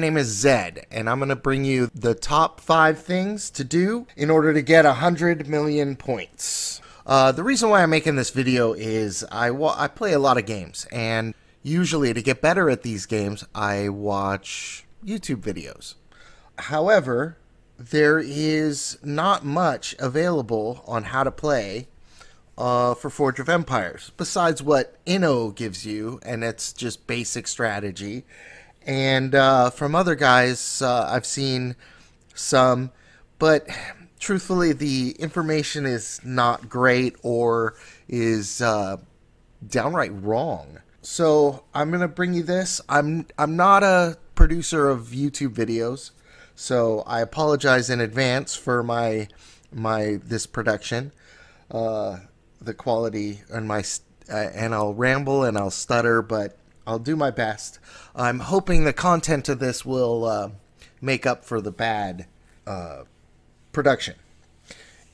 My name is Zed, and I'm going to bring you the top 5 things to do in order to get 100 million points. The reason why I'm making this video is I play a lot of games, and usually to get better at these games, I watch YouTube videos. However, there is not much available on how to play for Forge of Empires, besides what Inno gives you, and it's just basic strategy. And from other guys, I've seen some, but truthfully, the information is not great or is downright wrong. So I'm gonna bring you this. I'm not a producer of YouTube videos, so I apologize in advance for this production, the quality and and I'll ramble and I'll stutter, but I'll do my best. I'm hoping the content of this will make up for the bad production.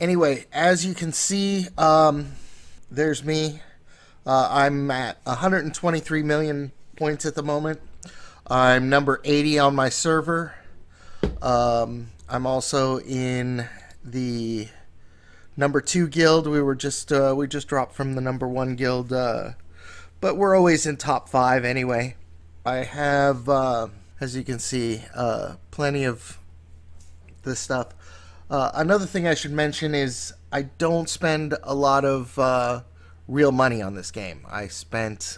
Anyway, as you can see, there's me. I'm at 123 million points at the moment. I'm number 80 on my server. I'm also in the number 2 guild. We just dropped from the number 1 guild. But we're always in top 5 anyway. I have, as you can see, plenty of this stuff. Another thing I should mention is I don't spend a lot of real money on this game. I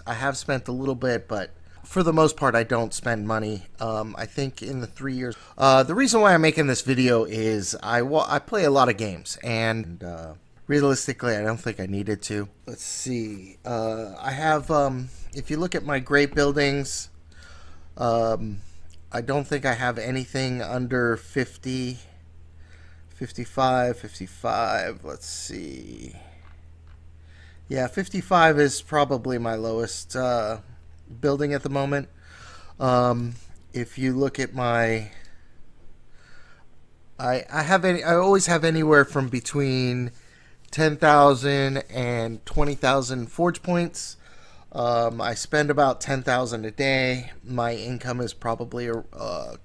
have spent a little bit, but for the most part, I don't spend money. I think in the 3 years. The reason why I'm making this video is I play a lot of games, and realistically, I don't think I needed to. Let's see. I have, if you look at my great buildings, I don't think I have anything under 50, 55, 55. Let's see. Yeah, 55 is probably my lowest building at the moment. If you look at my, I always have anywhere from between 10,000 and 20,000 forge points. I spend about 10,000 a day. My income is probably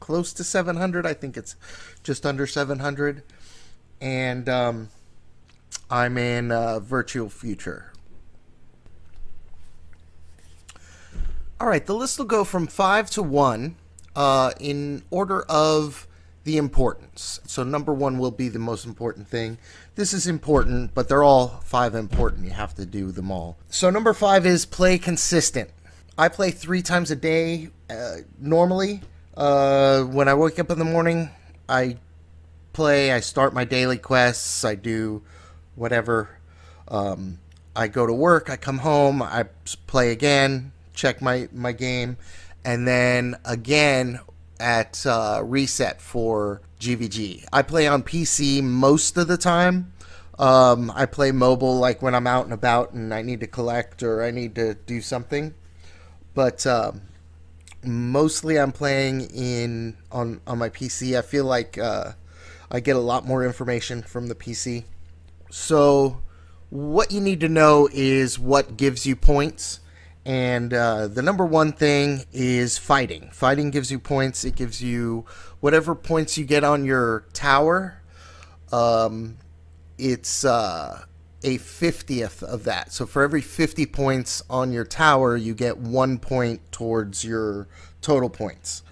close to 700. I think it's just under 700. And I'm in Virtual Future. All right, the list will go from 5 to 1 in order of the importance. So number 1 will be the most important thing. This is important, but they're all 5 important. You have to do them all. So number 5 is play consistent. I play 3 times a day normally. When I wake up in the morning, I play. I start my daily quests. I do whatever. I go to work. I come home. I play again. Check my game, and then again at reset for GVG. I play on PC most of the time. I play mobile like when I'm out and about and I need to collect or I need to do something. But mostly I'm playing on my PC. I feel like I get a lot more information from the PC. So what you need to know is what gives you points. And the number 1 thing is fighting. Fighting gives you points. It gives you whatever points you get on your tower. It's a 50th of that. So for every 50 points on your tower, you get 1 point towards your total points.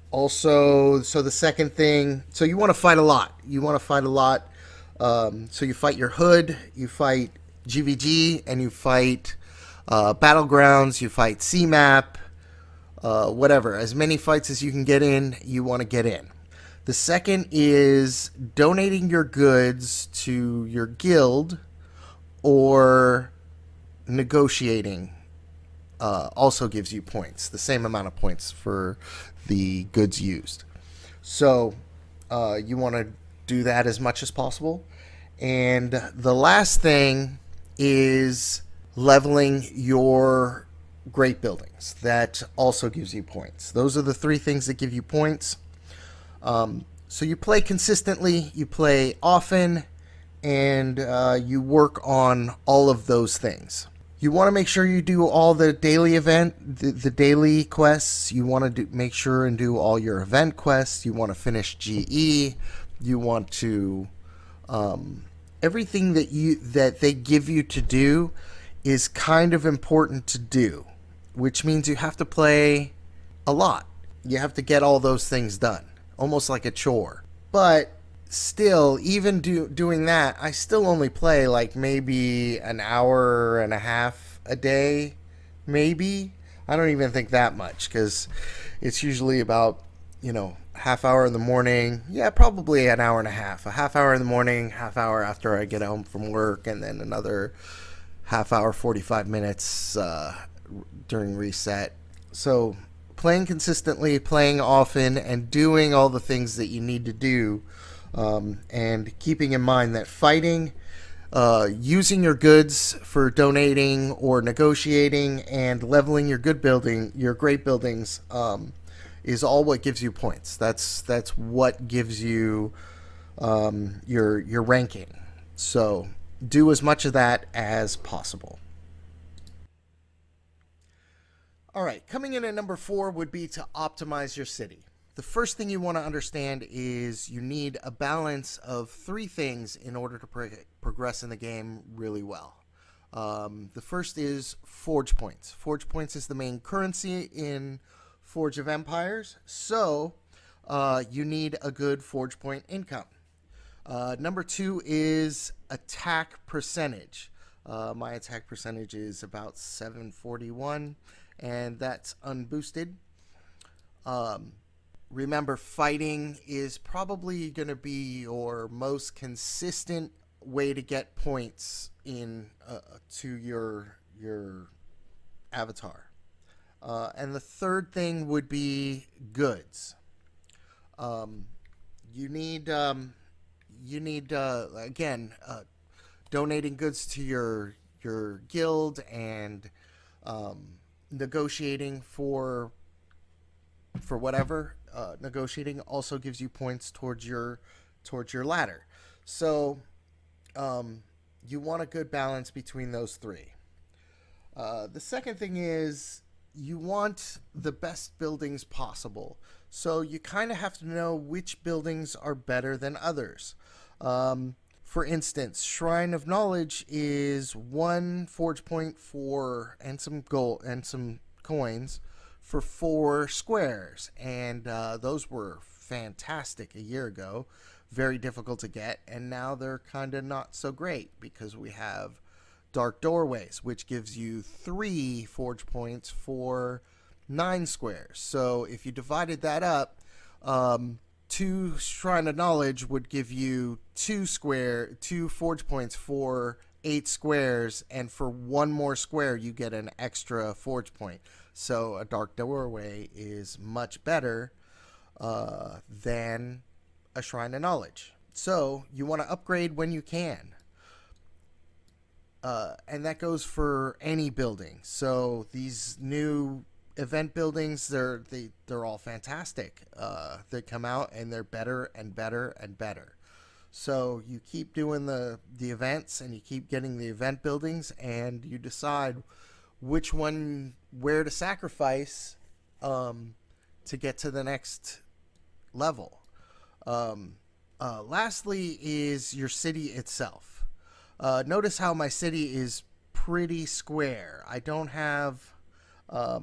Also, so the second thing, so you want to fight a lot. You want to fight a lot. So you fight your hood, you fight GVG, and you fight Battlegrounds, you fight CMAP, whatever. As many fights as you can get in, you want to get in. The second is donating your goods to your guild or negotiating also gives you points, the same amount of points for the goods used. So you want to do that as much as possible. And the last thing is leveling your great buildings. That also gives you points. Those are the 3 things that give you points. So you play consistently, you play often, and you work on all of those things. You want to make sure you do all the daily the daily quests. You want to make sure and do all your event quests. You want to finish GE. You want to everything that they give you to do is kind of important to do, which means you have to play a lot. You have to get all those things done, almost like a chore. But still, even doing that, I still only play like maybe an hour and a half a day, maybe. I don't even think that much, because it's usually about, half hour in the morning. Yeah, probably an hour and a half. A half hour in the morning, half hour after I get home from work, and then another half hour, 45 minutes during reset. So playing consistently, playing often, and doing all the things that you need to do, and keeping in mind that fighting, using your goods for donating or negotiating, and leveling your great buildings, is all what gives you points. That's what gives you your ranking. So do as much of that as possible. All right, coming in at number 4 would be to optimize your city. The first thing you want to understand is you need a balance of 3 things in order to progress in the game really well. The first is Forge Points. Forge Points is the main currency in Forge of Empires, so you need a good Forge Point income. Number 2 is attack percentage. My attack percentage is about 741, and that's unboosted. Remember, fighting is probably going to be your most consistent way to get points in to your avatar. And the third thing would be goods. You need again, donating goods to your guild, and negotiating for whatever. Negotiating also gives you points towards your ladder. So you want a good balance between those 3. The second thing is you want the best buildings possible. So you kind of have to know which buildings are better than others. For instance, Shrine of Knowledge is 1 forge point and some gold and some coins for 4 squares, and those were fantastic a year ago. Very difficult to get, and now they're kind of not so great because we have Dark Doorways, which gives you 3 forge points for 9 squares. So if you divided that up, 2 Shrine of Knowledge would give you 2 forge points for 8 squares, and for 1 more square you get an extra forge point. So a Dark Doorway is much better than a Shrine of Knowledge. So you want to upgrade when you can. And that goes for any building. So these new event buildings, they're all fantastic. They come out and they're better and better and better. So you keep doing the events, and you keep getting the event buildings, and you decide which one, where to sacrifice to get to the next level. Lastly is your city itself. Notice how my city is pretty square. I don't have a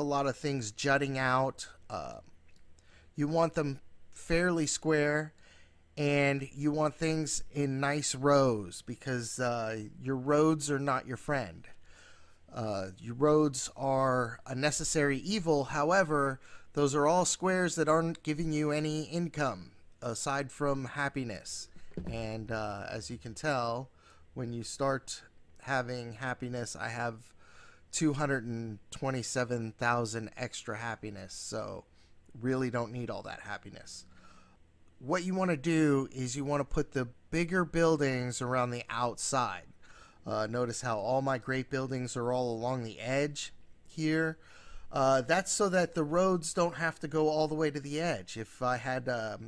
lot of things jutting out. You want them fairly square, and you want things in nice rows, because your roads are not your friend. Your roads are a necessary evil. However, those are all squares that aren't giving you any income aside from happiness. And as you can tell, when you start having happiness, I have 227,000 extra happiness. So really don't need all that happiness. What you want to do is you want to put the bigger buildings around the outside. Notice how all my great buildings are all along the edge here. That's so that the roads don't have to go all the way to the edge. If I had a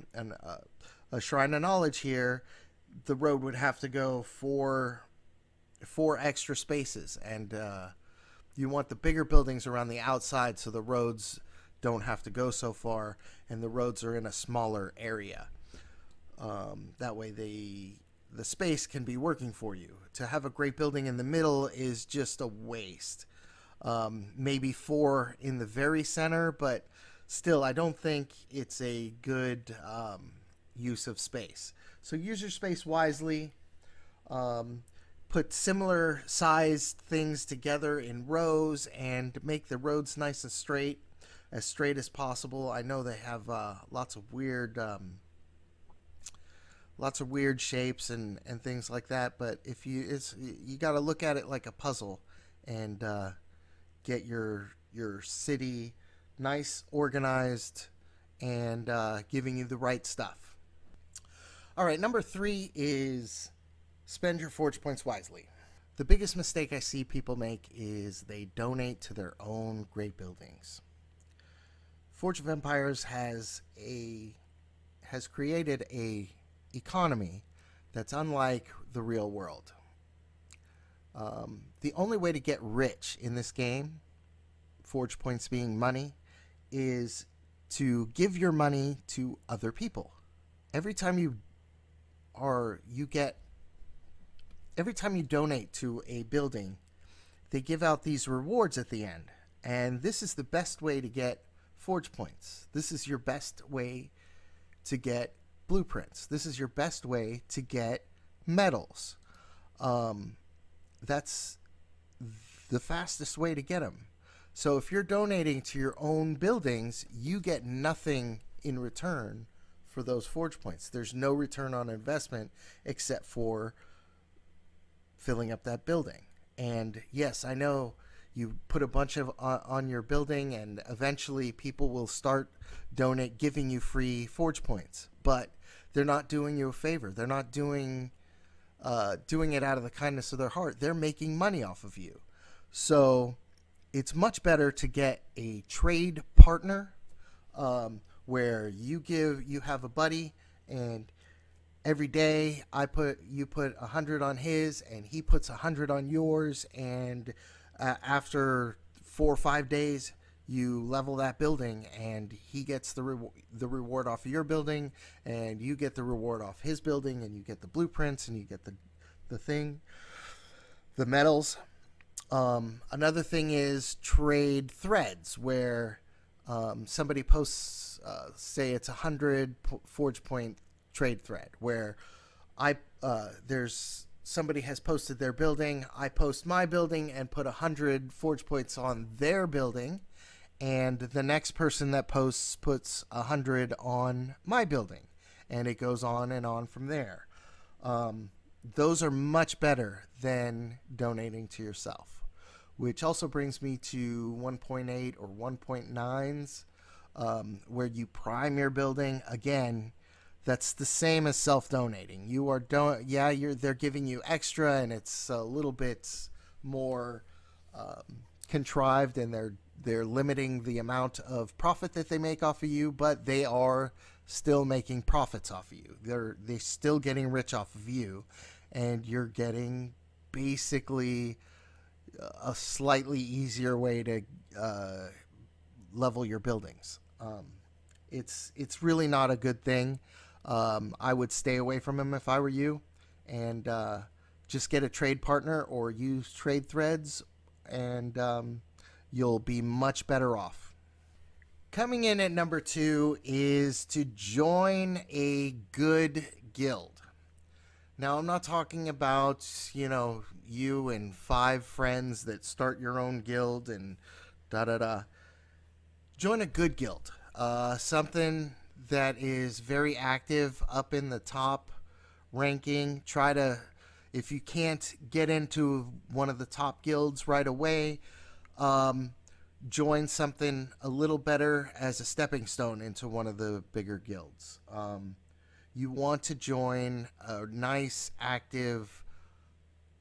Shrine of Knowledge here, the road would have to go 4 4 extra spaces, and you want the bigger buildings around the outside so the roads don't have to go so far and the roads are in a smaller area. That way the space can be working for you. To have a great building in the middle is just a waste. Maybe 4 in the very center, but still, I don't think it's a good use of space. So use your space wisely. Put similar sized things together in rows and make the roads nice and straight as possible. I know they have lots of weird shapes and things like that, but if you got to look at it like a puzzle and get your city nice, organized, and giving you the right stuff. All right, number 3 is spend your Forge points wisely. The biggest mistake I see people make is they donate to their own great buildings. Forge of Empires has created a economy that's unlike the real world. The only way to get rich in this game, Forge points being money, is to give your money to other people. Every time you donate to a building, they give out these rewards at the end. And this is the best way to get Forge points. This is your best way to get blueprints. This is your best way to get medals. That's the fastest way to get them. So if you're donating to your own buildings, you get nothing in return for those Forge points. There's no return on investment except for filling up that building. And yes, I know you put a bunch of on your building and eventually people will start giving you free Forge points, but they're not doing you a favor. They're not doing it out of the kindness of their heart. They're making money off of you. So it's much better to get a trade partner where you have a buddy, and every day you put 100 on his and he puts 100 on yours, and after 4 or 5 days you level that building and he gets the reward off of your building, and you get the reward off his building, and you get the blueprints, and you get the medals. Another thing is trade threads, where somebody posts, say it's 100 Forge point trade thread, where somebody has posted their building, I post my building and put 100 Forge points on their building, and the next person that posts puts 100 on my building, and it goes on and on from there. Those are much better than donating to yourself, which also brings me to 1.8 or 1.9s, where you prime your building. Again, that's the same as self-donating. They're giving you extra, and it's a little bit more contrived, and they're limiting the amount of profit that they make off of you, but they are still making profits off of you. They're still getting rich off of you, and you're getting basically a slightly easier way to level your buildings. It's really not a good thing. I would stay away from them if I were you, and just get a trade partner or use trade threads, and you'll be much better off. Coming in at number 2 is to join a good guild. Now, I'm not talking about, you and 5 friends that start your own guild and da-da-da. Join a good guild. Something that is very active, up in the top ranking. If you can't get into one of the top guilds right away, join something a little better as a stepping stone into one of the bigger guilds. You want to join a nice, active,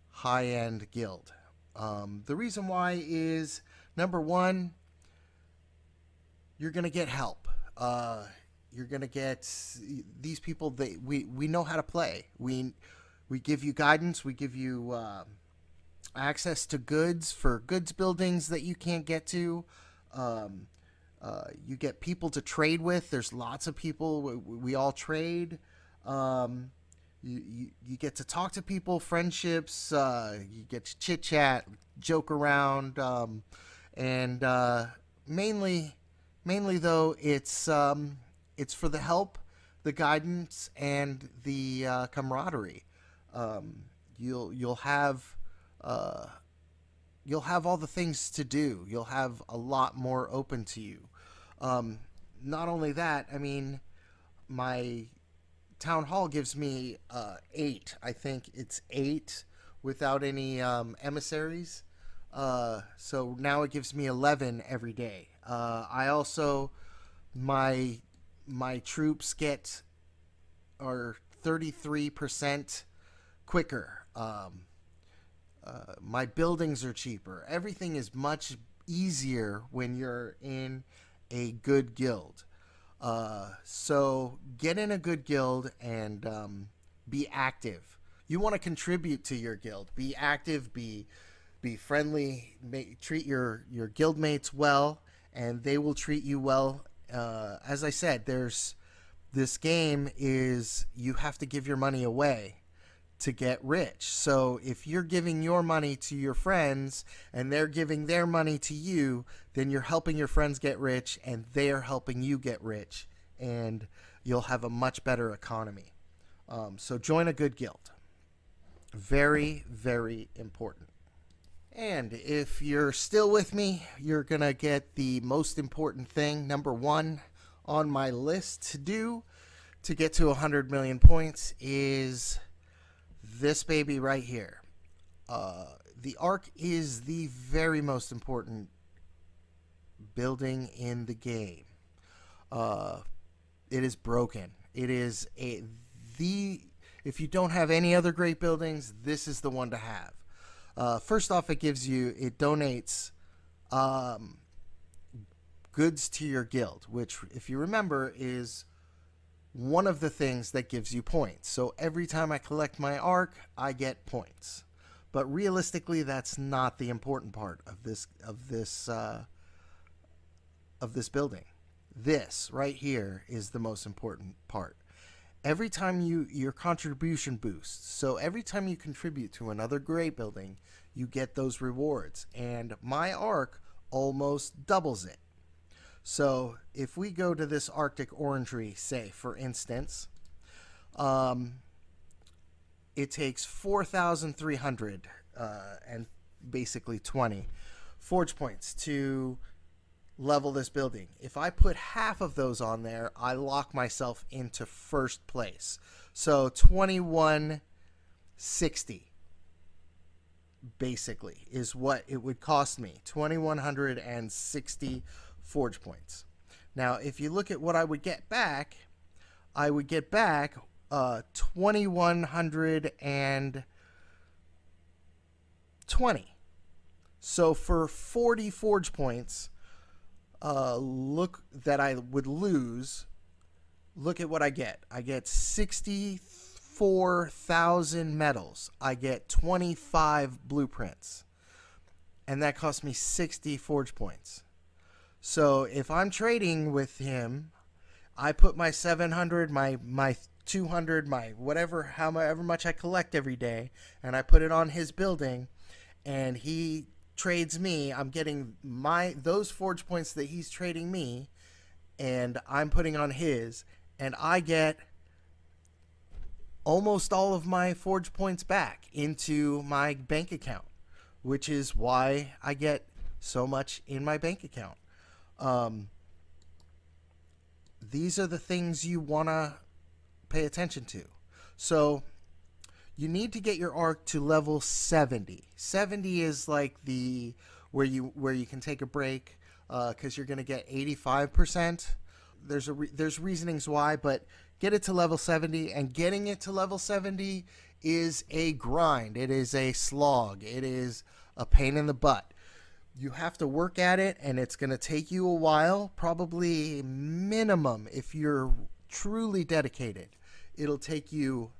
high-end guild. The reason why is, number 1, you're going to get help. You're going to get these people, we know how to play. We give you guidance. We give you access to goods for goods buildings that you can't get to. Um, you get people to trade with. There's lots of people. We all trade. Um, you get to talk to people, friendships. You get to chit chat, joke around, and mainly though it's for the help, the guidance, and the camaraderie. Um, you'll have uh, you'll have all the things to do. You'll have a lot more open to you. Um, Not only that, I mean, my town hall gives me 8. I think it's 8 without any emissaries. So now it gives me 11 every day. I also my my troops get are 33% quicker. My buildings are cheaper. Everything is much easier when you're in a good guild. So get in a good guild and be active. You want to contribute to your guild. Be active. Be friendly. Treat your guild mates well, and they will treat you well. As I said, this game is you have to give your money away to get rich. So if you're giving your money to your friends and they're giving their money to you, then you're helping your friends get rich and they're helping you get rich, and you'll have a much better economy. So join a good guild. Very, very important. And if you're still with me, you're going to get the most important thing, number 1 on my list to do to get to 100 million points is this baby right here. The Ark is the very most important building in the game. It is broken. It is if you don't have any other great buildings, this is the one to have. First off, it donates goods to your guild, which, if you remember, is one of the things that gives you points. So every time I collect my Ark, I get points. But realistically, that's not the important part of this building. This right here is the most important part. Every time your contribution boosts. So every time you contribute to another great building, you get those rewards. And my Ark almost doubles it. So if we go to this Arctic Orangery, say, for instance, it takes 4,300 and basically 20 forge points to level this building. If I put half of those on there, I lock myself into first place. So 2160 basically is what it would cost me. 2,160 forge points. Now, if you look at what I would get back, 2,120. So for 40 forge points, look that I would lose. Look at what I get. I get 64,000 metals. I get 25 blueprints. And that cost me 60 forge points. So if I'm trading with him, I put my 700, my 200, my whatever, however much I collect every day, and I put it on his building, and he trades me. I'm getting those forge points that he's trading me, and I'm putting on his, and I get almost all of my forge points back into my bank account, which is why I get so much in my bank account. These are the things you want to pay attention to. So you need to get your Ark to level 70. 70 is like where you can take a break because you're going to get 85%. There's reasonings why, but get it to level 70, and getting it to level 70 is a grind. It is a slog. It is a pain in the butt. You have to work at it, and it's going to take you a while, probably minimum if you're truly dedicated. It'll take you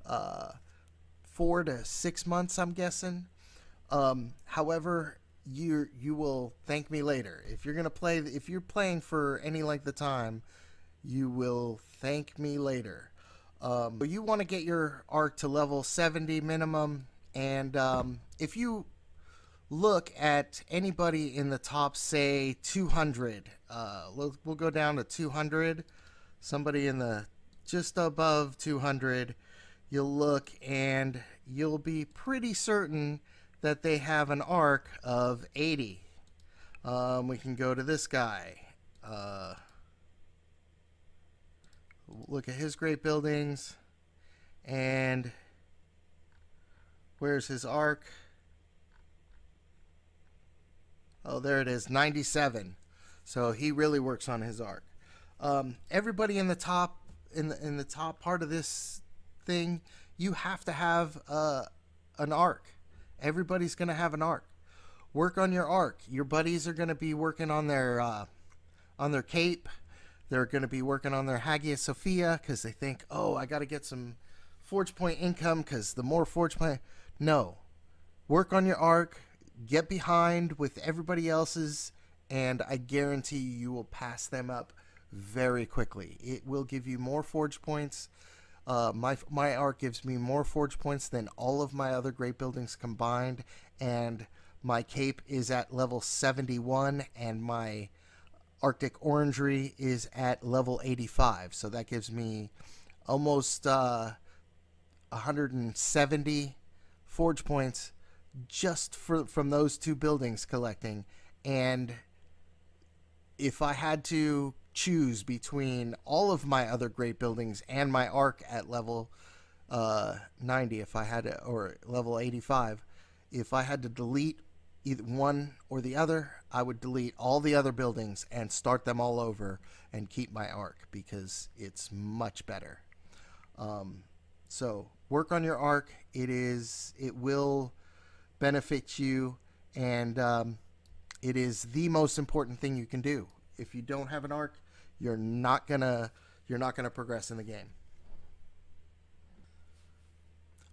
4 to 6 months, I'm guessing. However, you will thank me later. If you're playing for any length of time, you will thank me later. But you want to get your arc to level 70 minimum, and if you look at anybody in the top, say 200, we'll go down to 200. Somebody in the just above 200, you'll look and you'll be pretty certain that they have an arc of 80. We can go to this guy. Look at his great buildings, and where's his arc? Oh, there it is, 97. So he really works on his arc. Everybody in the top in the top part of this thing, you have to have an arc. Everybody's going to have an arc. Work on your arc. Your buddies are going to be working on their cape. They're going to be working on their Hagia Sophia because they think, oh, I got to get some forge point income because the more forge point. No. Work on your arc. Get behind with everybody else's, and I guarantee you will pass them up very quickly. It will give you more forge points. My arc gives me more forge points than all of my other great buildings combined, and my cape is at level 71, and my Arctic Orangery is at level 85. So that gives me almost 170 forge points just from those two buildings collecting. And if I had to choose between all of my other great buildings and my arc at level 90, if I had to, or level 85, if I had to delete either one or the other, I would delete all the other buildings and start them all over and keep my arc because it's much better. So work on your arc. It will benefit you, and it is the most important thing you can do. If you don't have an arc, you're not gonna progress in the game.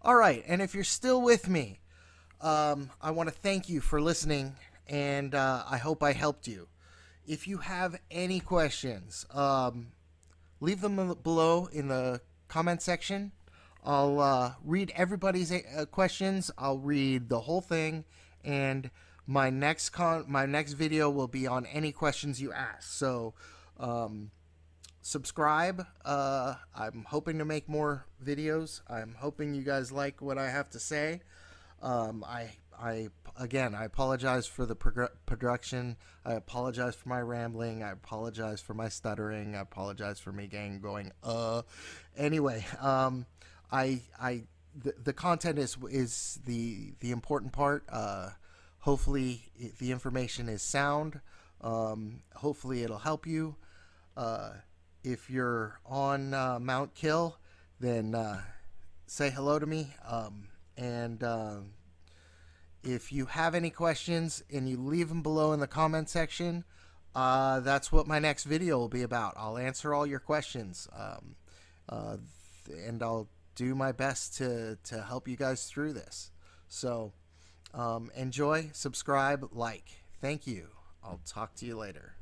All right, and if you're still with me, I want to thank you for listening, and I hope I helped you. If you have any questions, leave them below in the comment section. I'll read everybody's questions. I'll read the whole thing, and my next video will be on any questions you ask. So subscribe. I'm hoping to make more videos. I'm hoping you guys like what I have to say. Again, I apologize for the production. I apologize for my rambling. I apologize for my stuttering. I apologize for me going. Anyway, the content is the important part. Hopefully the information is sound. Hopefully it'll help you. If you're on Mount Kill, then say hello to me. And if you have any questions and you leave them below in the comment section, that's what my next video will be about. I'll answer all your questions, and I'll do my best to help you guys through this. So enjoy, subscribe, like. Thank you. I'll talk to you later.